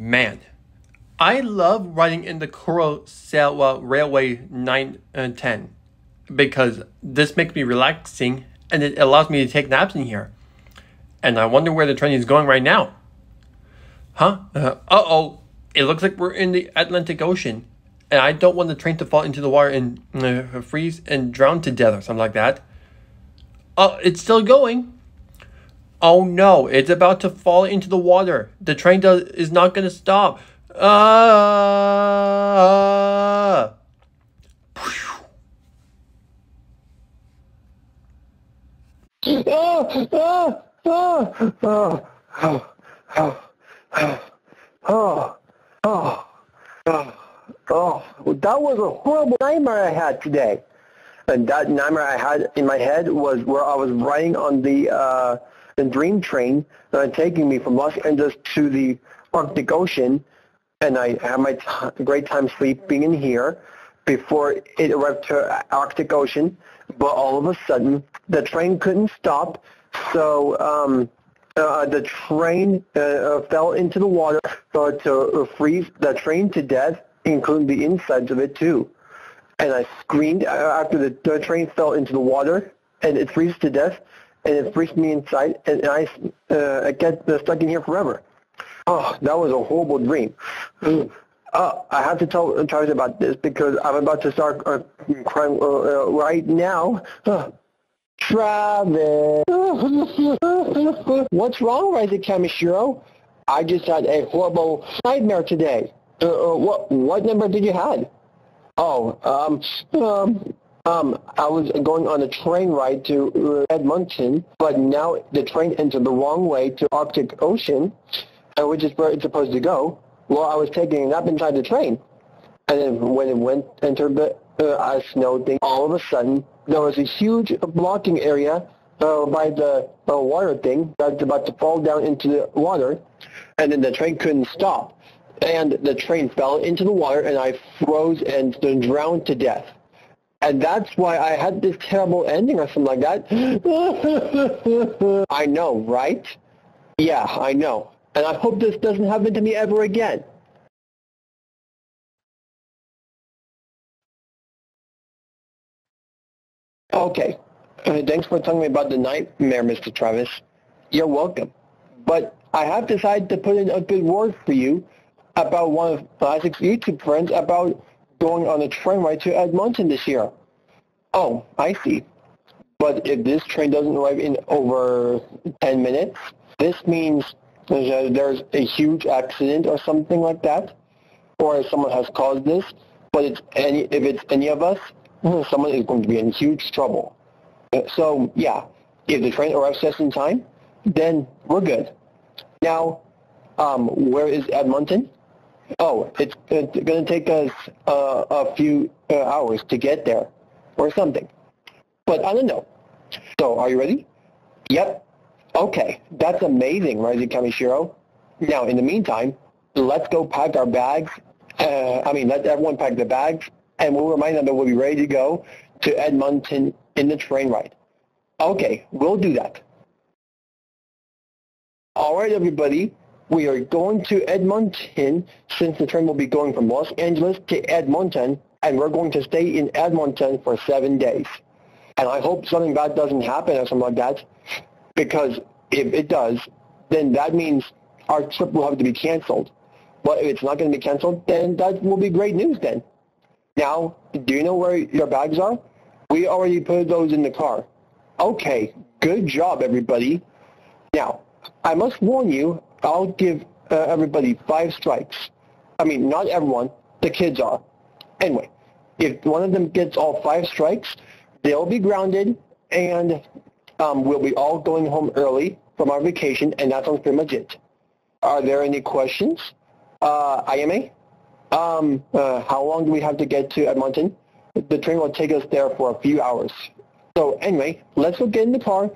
Man, I love riding in the Kurosawa Railway 9 and 10 because this makes me relaxing and it allows me to take naps in here. And I wonder where the train is going right now. Huh? Uh-oh. It looks like we're in the Atlantic Ocean. And I don't want the train to fall into the water and freeze and drown to death or something like that. Oh, it's still going. Oh no, it's about to fall into the water. The train is not going to stop. Ah! Oh, oh, oh, oh, oh, oh, oh, oh, oh, oh. That was a horrible nightmare I had today. And that nightmare I had in my head was where I was riding on the dream train taking me from Los Angeles to the Arctic Ocean, and I had my great time sleeping in here before it arrived to Arctic Ocean. But all of a sudden, the train couldn't stop, so the train fell into the water to freeze the train to death, including the insides of it too. And I screamed after the train fell into the water, and it freezed to death, and it freezed me inside, and I get stuck in here forever. Oh, that was a horrible dream. I have to tell Travis about this because I'm about to start crying right now. Travis! What's wrong, Rising Kamishiro? I just had a horrible nightmare today. What number did you have? Oh, I was going on a train ride to Edmonton, but now the train entered the wrong way to Arctic Ocean, which is where it's supposed to go. Well, I was taking a nap inside the train, and then when it entered the snow thing, all of a sudden, there was a huge blocking area by the water thing that's about to fall down into the water, and then the train couldn't stop. And the train fell into the water, and I froze and drowned to death. And that's why I had this terrible ending or something like that. I know, right? Yeah, I know. And I hope this doesn't happen to me ever again. Okay. Thanks for telling me about the nightmare, Mr. Travis. You're welcome. But I have decided to put in a good word for you about one of Isaac's YouTube friends about going on a train ride to Edmonton this year. Oh, I see. But if this train doesn't arrive in over 10 minutes, this means there's a huge accident or something like that, or someone has caused this. But if it's any of us, someone is going to be in huge trouble. So, yeah, if the train arrives just in time, then we're good. Now, where is Edmonton? Oh, it's going to take us a few hours to get there or something. But I don't know. So are you ready? Yep. Okay. That's amazing, Rising Kamishiro. Now, in the meantime, let's go pack our bags. Let everyone pack the bags, and we'll remind them that we'll be ready to go to Edmonton in the train ride. Okay, we'll do that. All right, everybody. We are going to Edmonton since the train will be going from Los Angeles to Edmonton, and we're going to stay in Edmonton for 7 days. And I hope something bad doesn't happen or something like that, because if it does, then that means our trip will have to be canceled. But if it's not going to be canceled, then that will be great news then. Now, do you know where your bags are? We already put those in the car. Okay, good job, everybody. Now, I must warn you, I'll give everybody 5 strikes. I mean, not everyone. The kids are. Anyway, if one of them gets all 5 strikes, they'll be grounded, and we'll be all going home early from our vacation, and that's pretty much it. Are there any questions? IMA? How long do we have to get to Edmonton? The train will take us there for a few hours. So anyway, let's go get in the car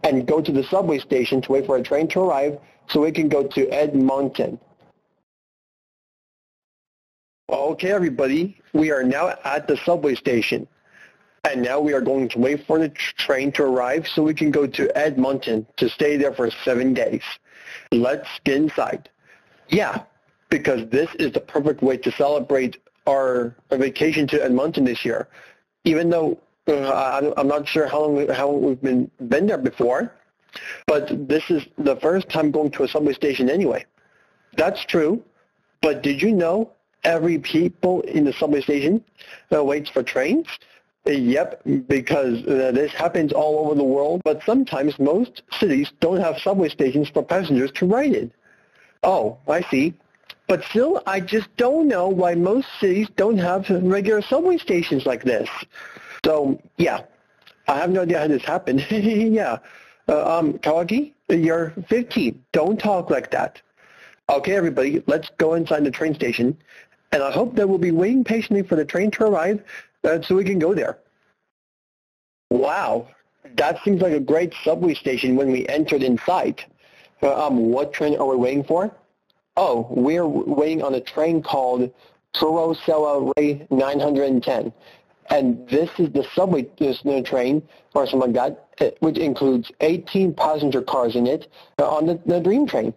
and go to the subway station to wait for a train to arrive so we can go to Edmonton. Okay, everybody, we are now at the subway station. And now we are going to wait for the train to arrive so we can go to Edmonton to stay there for 7 days. Let's get inside. Yeah, because this is the perfect way to celebrate our vacation to Edmonton this year. Even though I'm not sure how long we've been there before, but this is the first time going to a subway station anyway. That's true, but did you know every people in the subway station waits for trains? Yep, because this happens all over the world, but sometimes most cities don't have subway stations for passengers to ride in. Oh, I see. But still, I just don't know why most cities don't have regular subway stations like this. So, yeah, I have no idea how this happened. Yeah. Kawaki, you're 15. Don't talk like that. Okay, everybody, let's go inside the train station, and I hope that we'll be waiting patiently for the train to arrive so we can go there. Wow, that seems like a great subway station when we entered inside. What train are we waiting for? Oh, we're waiting on a train called Kurosawa Ray 910. And this is the subway train, or something like that, which includes 18 passenger cars in it on the Dream Train.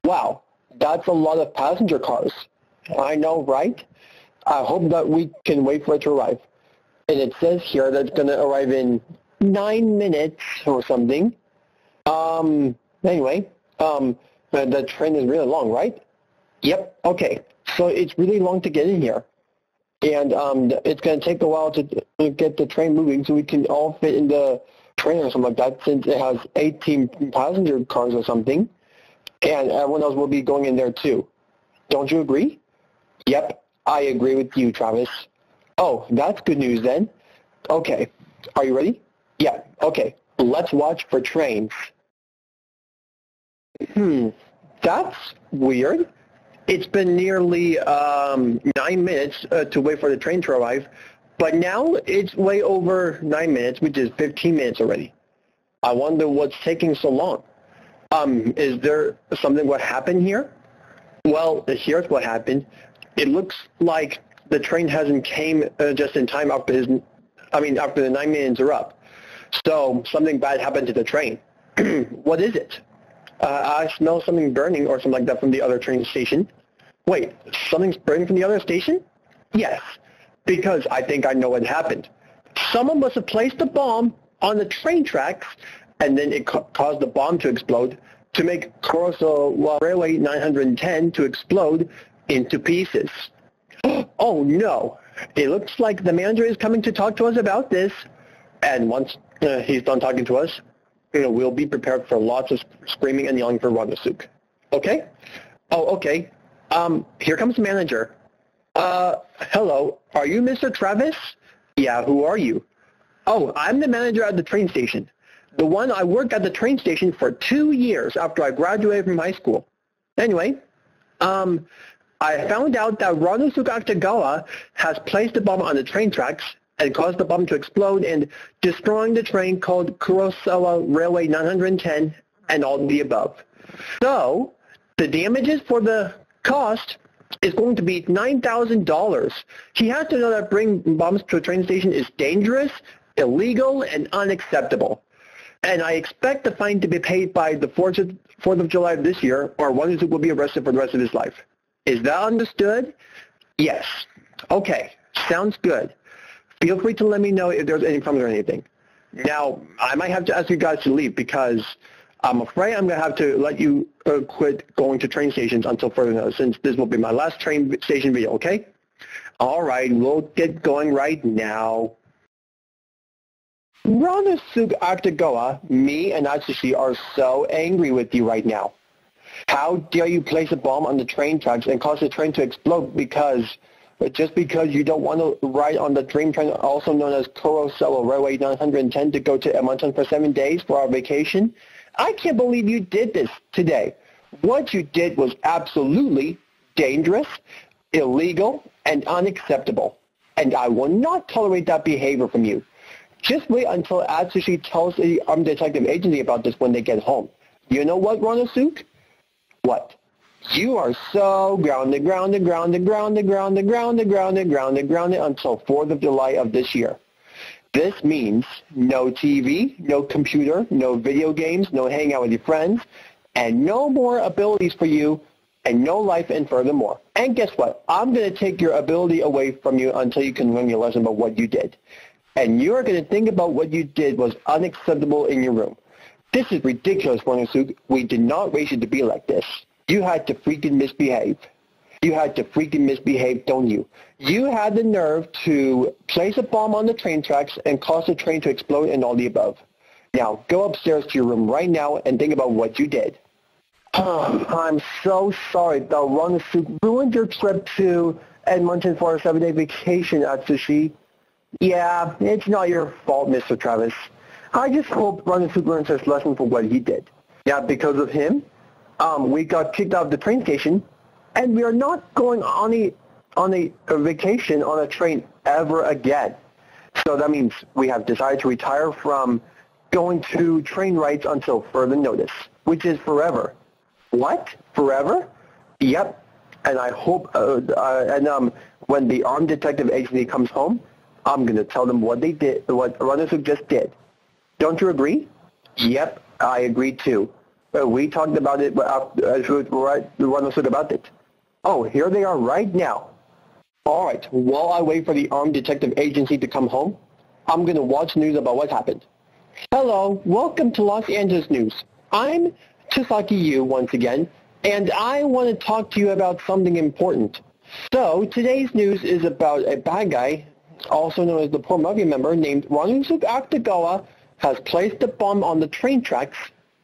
Wow, that's a lot of passenger cars. I know, right? I hope that we can wait for it to arrive. And it says here that it's going to arrive in 9 minutes or something. Anyway, the train is really long, right? Yep, okay. So it's really long to get in here. And it's going to take a while to get the train moving so we can all fit in the train or something like that, since it has 18 passenger cars or something. And everyone else will be going in there too. Don't you agree? Yep, I agree with you, Travis. Oh, that's good news then. Okay, are you ready? Yeah, okay. Let's watch for trains. That's weird. It's been nearly 9 minutes to wait for the train to arrive, but now it's way over 9 minutes, which is 15 minutes already. I wonder what's taking so long. Is there something what happened here? Well, here's what happened. It looks like the train hasn't came just in time after the 9 minutes are up. So something bad happened to the train. What is it? I smell something burning or something like that from the other train station. Wait, something's burning from the other station? Yes, because I think I know what happened. Someone must have placed a bomb on the train tracks, and then it caused the bomb to explode to make Kurosawa Railway 910 to explode into pieces. Oh no, it looks like the manager is coming to talk to us about this. And once he's done talking to us, we'll be prepared for lots of screaming and yelling for Ronosuk. Okay? Oh, okay. Here comes the manager. Hello, are you Mr. Travis? Yeah, who are you? Oh, I'm the manager at the train station. The one I worked at the train station for 2 years after I graduated from high school. Anyway, I found out that Ronosuke Akutagawa has placed a bomb on the train tracks and caused the bomb to explode and destroying the train called Kurosawa Railway 910 and all of the above. So, the damages for the cost is going to be $9,000. He has to know that bringing bombs to a train station is dangerous, illegal, and unacceptable. And I expect the fine to be paid by the 4th of July of this year, or Ronosuke will be arrested for the rest of his life. Is that understood? Yes. Okay. Sounds good. Feel free to let me know if there's any problems or anything. Now, I might have to ask you guys to leave because I'm afraid I'm going to have to let you quit going to train stations until further notice, since this will be my last train station video, okay? All right, we'll get going right now. Ronosuke Akutagawa, me and Atsushi are so angry with you right now. How dare you place a bomb on the train tracks and cause the train to explode just because you don't want to ride on the Dream Train, also known as Kurosawa Railway 910, to go to Edmonton for 7 days for our vacation? I can't believe you did this today. What you did was absolutely dangerous, illegal, and unacceptable. And I will not tolerate that behavior from you. Just wait until Atsushi tells the Armed Detective Agency about this when they get home. You know what, Ronosuke? What? You are so grounded until 4th of July of this year. This means no TV, no computer, no video games, no hanging out with your friends, and no more abilities for you and no life in furthermore. And guess what? I'm going to take your ability away from you until you can learn your lesson about what you did. And you're going to think about what you did was unacceptable in your room. This is ridiculous, Runosuke. We did not raise you to be like this. You had to freaking misbehave. You had to freaking misbehave, don't you? You had the nerve to place a bomb on the train tracks and cause the train to explode and all the above. Now, go upstairs to your room right now and think about what you did. Oh, I'm so sorry, though. Runosuke ruined your trip to Edmonton for a 7-day vacation, Atsushi. Yeah, it's not your fault, Mr. Travis. I just hope Runosuke learns his lesson for what he did. Yeah, because of him, we got kicked out of the train station, and we are not going on a vacation on a train ever again. So that means we have decided to retire from going to train rides until further notice, which is forever. What? Forever? Yep. And I hope, when the armed detective agency comes home, I'm going to tell them what they did, what Runosuke just did. Don't you agree? Yep, I agree too. We talked about it, Runosuke about it. Oh, here they are right now. All right, while I wait for the armed detective agency to come home, I'm going to watch news about what happened. Hello, welcome to Los Angeles News. I'm Chisaki Yu once again, and I want to talk to you about something important. So, today's news is about a bad guy, also known as the Poor Mafia member, named Runosuke Akutagawa, has placed a bomb on the train tracks,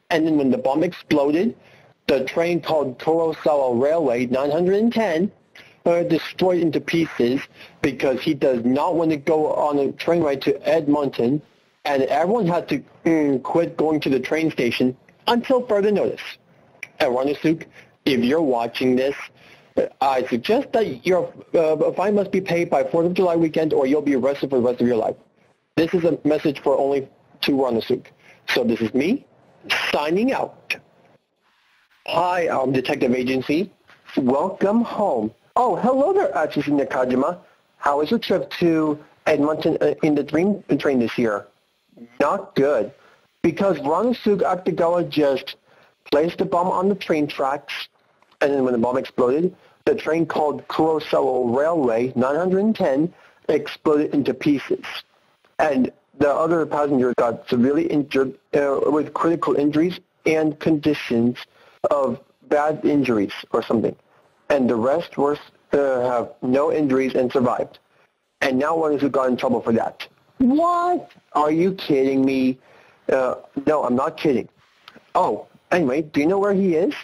and then when the bomb exploded, the train called Kurosawa Railway 910 destroyed into pieces because he does not want to go on a train ride to Edmonton, and everyone had to quit going to the train station until further notice. And Runosuke, if you're watching this, I suggest that your fine must be paid by 4th of July weekend or you'll be arrested for the rest of your life. This is a message for only to Runosuke. So this is me, signing out. Hi, Detective Agency. Welcome home. Oh, hello there, Atsushi Nakajima. How was your trip to Edmonton in the Dream Train this year? Not good, because Runosuke Akutagawa just placed the bomb on the train tracks, and then when the bomb exploded, the train called Kurosawa Railway 910 exploded into pieces. And the other passengers got severely injured with critical injuries and conditions of bad injuries or something. And the rest were have no injuries and survived. And now Runosuke got in trouble for that. What? Are you kidding me? No, I'm not kidding. Oh, anyway, do you know where he is?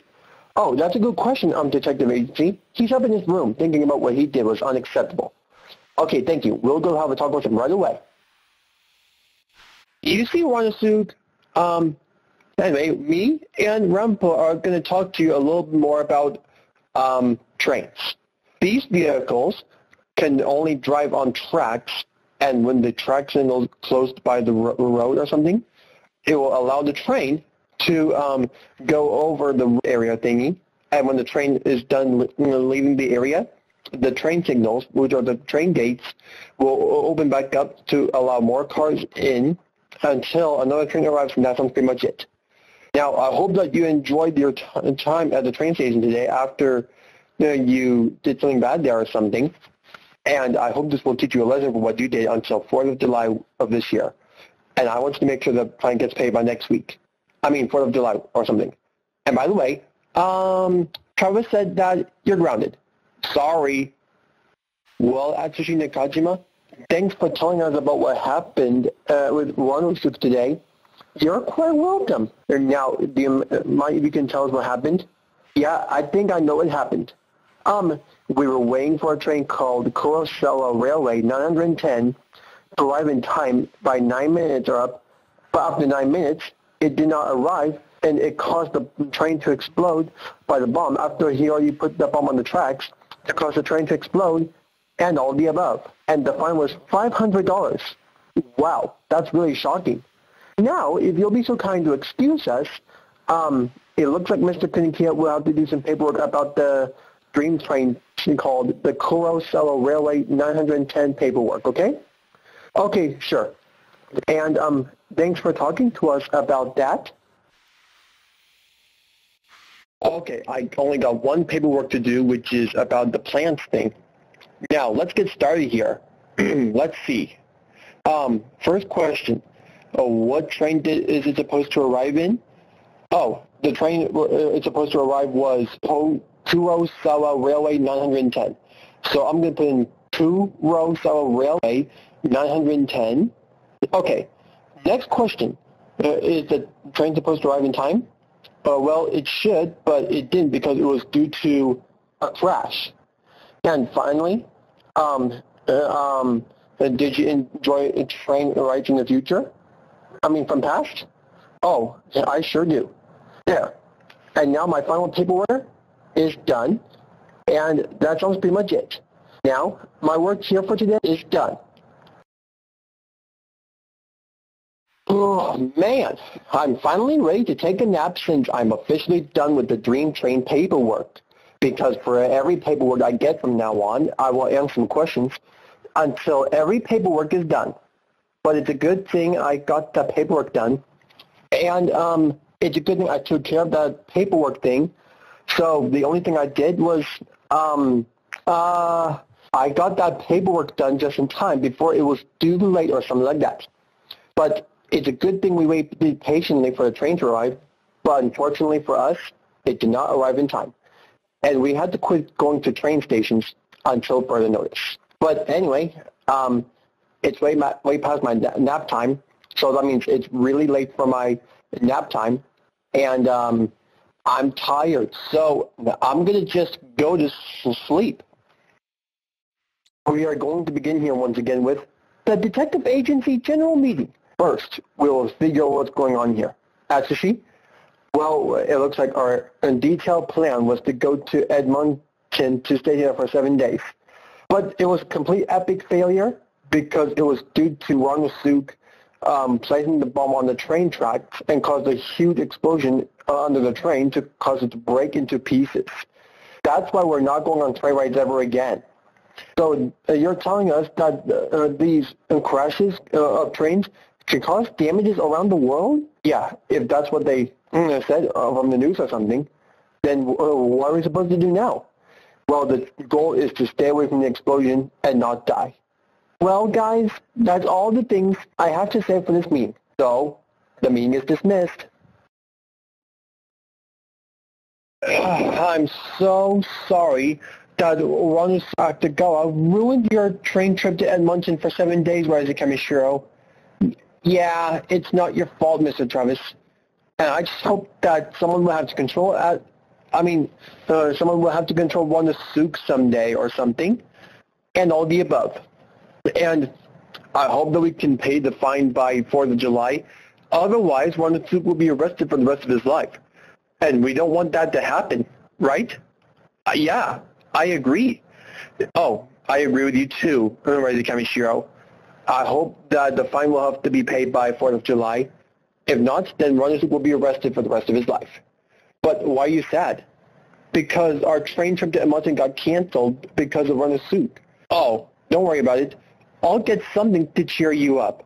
Oh, that's a good question, Detective Agency. He's up in his room thinking about what he did was unacceptable. Okay, thank you. We'll go have a talk with him right away. You see, Runosuke, anyway, me and Rampo are going to talk to you a little bit more about trains. These vehicles can only drive on tracks, and when the tracks are closed by the road or something, it will allow the train to go over the area thingy. And when the train is done leaving the area, the train signals, which are the train gates, will open back up to allow more cars in until another train arrives, and that's pretty much it. Now, I hope that you enjoyed your time at the train station today after you did something bad there or something. And I hope this will teach you a lesson for what you did until 4th of July of this year. And I want you to make sure the client gets paid by next week. 4th of July or something. And by the way, Travis said that you're grounded. Sorry. Well, Atsushi Nakajima, thanks for telling us about what happened with Runosuke today. You're quite welcome. And now, do you mind if you can tell us what happened? Yeah, I think I know what happened. We were waiting for a train called Kurosawa Railway 910 to arrive in time by 9 minutes or up. But after 9 minutes, it did not arrive, and it caused the train to explode by the bomb after he already put the bomb on the tracks to cause the train to explode and all the above. And the fine was $500. Wow, that's really shocking. Now, if you'll be so kind to excuse us, it looks like Mr. Kunikia will have to do some paperwork about the Dream Train called the Kurosawa Railway 910 paperwork, okay? Okay, sure. And thanks for talking to us about that. Okay, I only got one paperwork to do, which is about the plants thing. Now, let's get started here. Let's see. First question. What train is it supposed to arrive in? Oh, the train it's supposed to arrive was Kurosawa Railway 910. So I'm going to put in Kurosawa Railway 910. Okay, next question. Is the train supposed to arrive in time? Well, it should, but it didn't because it was due to a crash. And finally, did you enjoy a train ride from the future? I mean, from past? Oh, yeah, I sure do. There. And now my final paperwork is done, and that's almost pretty much it. Now, my work here for today is done. Oh, man. I'm finally ready to take a nap since I'm officially done with the Dream Train paperwork. Because for every paperwork I get from now on, I will answer some questions until every paperwork is done. But it's a good thing I got the paperwork done. And it's a good thing I took care of that paperwork thing. So the only thing I did was I got that paperwork done just in time before it was due late or something like that. But it's a good thing we waited patiently for the train to arrive, but unfortunately for us, it did not arrive in time. And we had to quit going to train stations until further notice. But anyway, it's way past my nap time, so that means it's really late for my nap time, and I'm tired, so I'm going to just go to sleep. We are going to begin here once again with the Detective Agency General Meeting. First, we'll figure out what's going on here. Atsushi? Well, it looks like our detailed plan was to go to Edmonton to stay here for 7 days. But it was a complete epic failure because it was due to Ranosuke placing the bomb on the train tracks and caused a huge explosion under the train to cause it to break into pieces. That's why we're not going on train rides ever again. So you're telling us that these crashes of trains can cause damages around the world? Yeah, if that's what they said from the news or something, then what are we supposed to do now? Well, the goal is to stay away from the explosion and not die. Well, guys, that's all the things I have to say for this meeting. So, the meeting is dismissed. I'm so sorry that Ronus Akutagawa ruined your train trip to Edmonton for 7 days, Rising Kamishiro. Yeah, it's not your fault, Mr. Travis. And I just hope that someone will have to control someone will have to control Ranosuke someday or something, and all the above. And I hope that we can pay the fine by 4th of July. Otherwise, Ranosuke will be arrested for the rest of his life. And we don't want that to happen, right? Yeah, I agree. Oh, I agree with you too, Rising Kamishiro. I hope that the fine will have to be paid by 4th of July. If not, then Ranosuke will be arrested for the rest of his life. But why are you sad? Because our train trip to Edmonton got canceled because of Ranosuke. Oh, don't worry about it. I'll get something to cheer you up.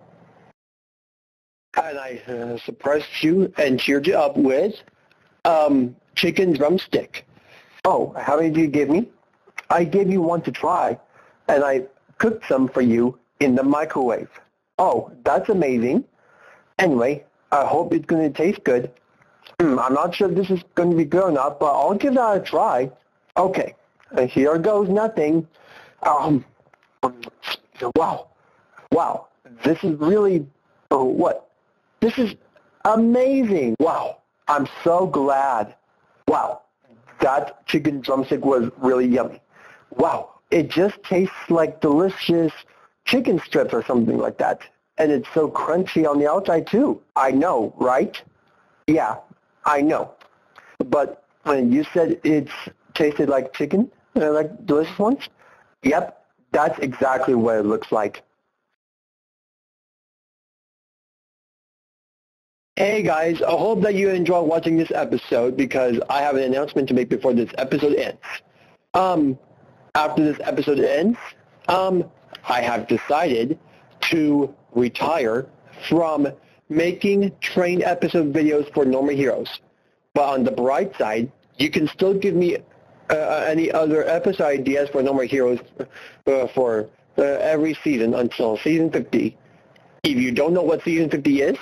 And I suppressed you and cheered you up with chicken drumstick. Oh, how many did you give me? I gave you one to try, and I cooked some for you in the microwave. Oh, that's amazing. Anyway, I hope it's going to taste good. I'm not sure if this is going to be good or not, but I'll give that a try. Okay, here goes nothing. Wow, this is really, this is amazing. Wow, I'm so glad. Wow, that chicken drumstick was really yummy. Wow, it just tastes like delicious chicken strips or something like that. And it's so crunchy on the outside too. I know, right? Yeah, I know. But when you said it tasted like chicken, like delicious ones, yep, that's exactly what it looks like. Hey guys, I hope that you enjoyed watching this episode because I have an announcement to make before this episode ends. After this episode ends, I have decided to retire from making train episode videos for Normal Heroes. But on the bright side, You can still give me any other episode ideas for No More Heroes for every season until season 50. If you don't know what season 50 is,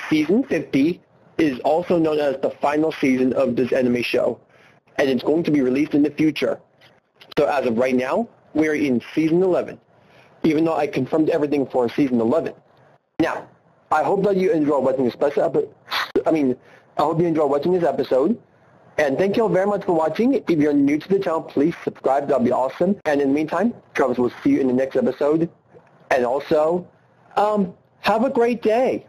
season 50 is also known as the final season of this anime show, and it's going to be released in the future. So as of right now, we're in season 11, even though I confirmed everything for season 11. Now, I hope that you enjoy watching this I hope you enjoy watching this episode. And thank you all very much for watching. If you're new to the channel, please subscribe. That'll be awesome. And in the meantime, Travis will see you in the next episode. And also, have a great day.